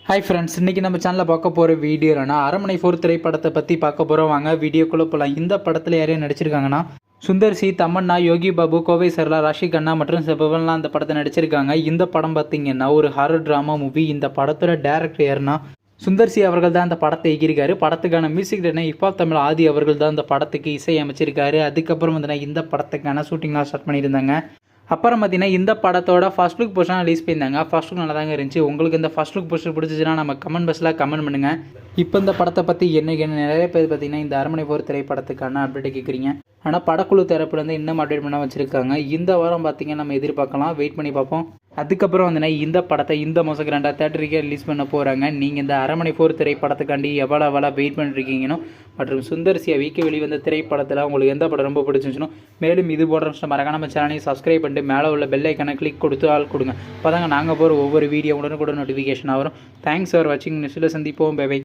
Hi friends, இன்றைக்கி நம்ம சேனலில் பார்க்க போகிற வீடியோனா அரண்மனை 4 திரைப்படத்தை பற்றி பார்க்க போகிறோம். வாங்க வீடியோக்குள்ளே போகலாம். இந்த படத்தில் யாரையும் நடிச்சிருக்காங்கன்னா சுந்தர் சி, தமன்னா, யோகி பாபு, கோவை சரளா, ராஷி கண்ணா மற்றும் சிவன்லாம் அந்த படத்தை நடிச்சிருக்காங்க. இந்த படம் பார்த்திங்கன்னா ஒரு ஹாரர் ட்ராமா மூவி. இந்த படத்தோட டேரக்டர் யாருன்னா சுந்தர் சி அவர்கள் தான் அந்த படத்தை இயக்கியிருக்காரு. படத்துக்கான music director hip hop Tamil Aadhi அவர்கள் தான் இந்த படத்துக்கு இசை அமைச்சிருக்காரு. அதுக்கப்புறம் வந்து இந்த படத்துக்கான ஷூட்டிங்லாம் ஸ்டார்ட் பண்ணியிருந்தாங்க. அப்புறம் பார்த்தீங்கன்னா இந்த படத்தோட ஃபர்ஸ்ட் லுக் போஸ்டர் ரிலீஸ் பண்ணியிருந்தாங்க. ஃபர்ஸ்ட் லுக் நல்லா தாங்க இருந்துச்சு. உங்களுக்கு இந்த ஃபர்ஸ்ட் லுக் போஸ்டர் பிடிச்சிச்சுன்னா நம்ம கமெண்ட் பாக்ஸில் கமெண்ட் பண்ணுங்கள். இப்போ இந்த படத்தை பற்றி என்ன நிறைய பேர் பார்த்தீங்கன்னா இந்த அரண்மனை 4 திரைப்படத்துக்கான அப்டேட் கேட்குறீங்க. ஆனால் படக்குழு தரப்புலேருந்து இன்னும் அப்டேட் பண்ண வச்சுருக்காங்க. இந்த வாரம் பார்த்தீங்கன்னா நம்ம எதிர்பார்க்கலாம், வெயிட் பண்ணி பார்ப்போம். அதுக்கப்புறம் வந்து இந்த படத்தை இந்த மாதம் கிராண்டாக தேட்டருக்கே ரிலீஸ் பண்ண போகிறாங்க. நீங்கள் இந்த அரண்மனை 4 திரைப்படத்துக்காண்டி எவ்வளோ வெயிட் பண்ணிருக்கீங்கன்னு மற்றும் சுந்தர் சி வீக்க வெளிவந்த திரைப்படத்தில் உங்களுக்கு எந்த படம் ரொம்ப பிடிச்சிருந்துச்சுனோ மேலும் இது போன்ற மறக்காம நம்ம சேனலையும் சப்ஸ்கிரைப் பண்ணிட்டு மேலே உள்ள பெல் ஐக்கானை கிளிக் கொடுத்து ஆள் கொடுங்க. அப்போ தாங்க நாங்கள் போகிற ஒவ்வொரு வீடியோ உடனுக்குடன் நோட்டிஃபிகேஷன் வரும். தேங்க்ஸ் ஃபார் வாட்சிங். நெக்ஸ்ட்டில் சந்திப்போம். Bye by.